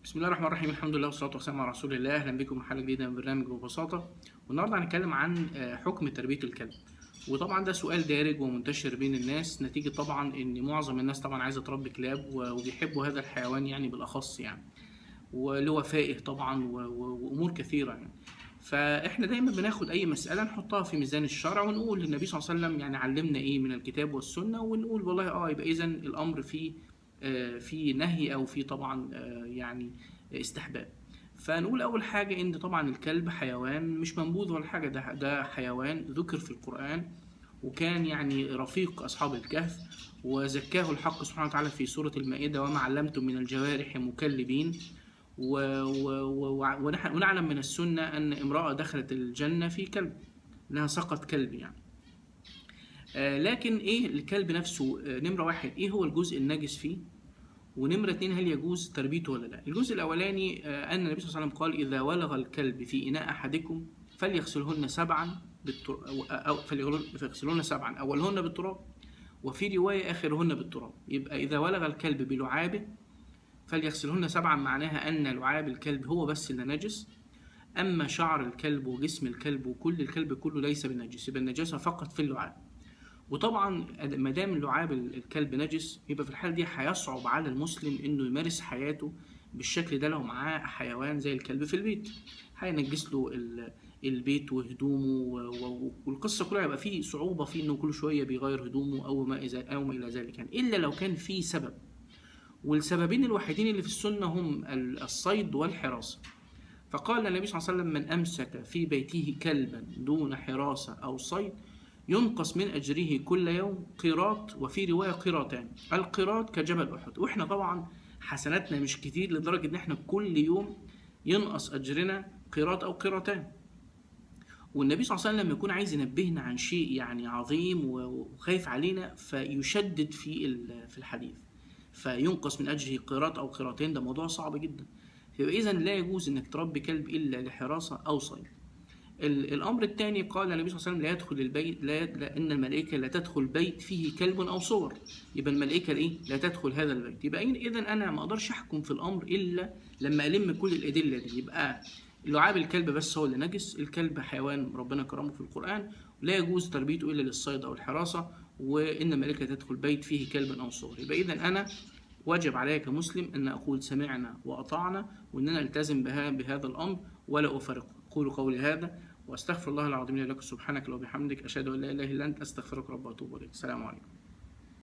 بسم الله الرحمن الرحيم. الحمد لله والصلاة والسلام على رسول الله. أهلا بكم في حلقة جديدة من برنامج ببساطة. والنهاردة هنتكلم عن حكم تربية الكلب. وطبعا ده سؤال دارج ومنتشر بين الناس، نتيجة طبعا إن معظم الناس طبعا عايزة تربي كلاب وبيحبوا هذا الحيوان يعني بالأخص يعني، ولوفائه طبعا وأمور كثيرة يعني. فإحنا دايما بناخد أي مسألة نحطها في ميزان الشرع ونقول النبي صلى الله عليه وسلم يعني علمنا إيه من الكتاب والسنة، ونقول والله يبقى إذن الأمر فيه في نهي او في طبعا يعني استحباب. فنقول اول حاجه ان طبعا الكلب حيوان مش منبوذ ولا حاجه، ده حيوان ذكر في القران، وكان يعني رفيق اصحاب الكهف، وزكاه الحق سبحانه وتعالى في سوره المائده: وما علمتم من الجوارح مكلبين. ونعلم من السنه ان امراه دخلت الجنه في كلب، انها سقط كلب يعني. لكن ايه الكلب نفسه؟ نمره واحد، ايه هو الجزء النجس فيه؟ ونمرة اتنين، هل يجوز تربيته ولا لا؟ الجزء الأولاني أن النبي صلى الله عليه وسلم قال: إذا ولغ الكلب في إناء أحدكم فليغسلهن سبعا فليغسلهن سبعا، أولهن بالتراب، وفي رواية آخرهن بالتراب. يبقى إذا ولغ الكلب بلعابه فليغسلهن سبعا، معناها أن لعاب الكلب هو بس اللي نجس، أما شعر الكلب وجسم الكلب وكل الكلب كله ليس بالنجس، يبقى النجاسة فقط في اللعاب. وطبعا ما دام لعاب الكلب نجس، يبقى في الحاله دي هيصعب على المسلم انه يمارس حياته بالشكل ده لو معاه حيوان زي الكلب في البيت. هينجس له البيت وهدومه والقصه كلها هيبقى فيه صعوبه في انه كل شويه بيغير هدومه او ما الى ذلك يعني، الا لو كان في سبب. والسببين الوحيدين اللي في السنه هم الصيد والحراسه. فقال النبي صلى الله عليه وسلم: من أمسك في بيته كلبا دون حراسة أو صيد ينقص من أجره كل يوم قيراط، وفي رواية قيراطان. القيراط كجبل أحد. وإحنا طبعا حسناتنا مش كتير لدرجة إن إحنا كل يوم ينقص أجرنا قيراط أو قيراطان. والنبي صلى الله عليه وسلم لما يكون عايز ينبهنا عن شيء يعني عظيم وخايف علينا فيشدد في الحديث، فينقص من أجره قيراط أو قيراطين. ده موضوع صعب جدا. يبقى إذن لا يجوز إنك تربي كلب إلا لحراسة أو صيد. الأمر الثاني، قال النبي صلى الله عليه وسلم: لا يدخل البيت لا إن الملائكة لا تدخل بيت فيه كلب أو صور. يبقى الملائكة لا تدخل هذا البيت. يبقى إذن أنا ما أقدرش أحكم في الأمر إلا لما ألم كل الأدلة دي. يبقى لعاب الكلب بس هو اللي نجس. الكلب حيوان ربنا كرمه في القرآن، لا يجوز تربيته إلا للصيد أو الحراسة، وإن الملائكة تدخل بيت فيه كلب أو صور. يبقى إذن أنا واجب علي كمسلم أن أقول سمعنا وأطعنا، وأن أنا ألتزم بهذا الأمر ولا أفرقه. أقول قولي هذا وأستغفر الله العظيم لي ولكم. سبحانك اللهم وبحمدك، أشهد أن لا إله إلا أنت، أستغفرك رب وأتوب إليك. السلام عليكم.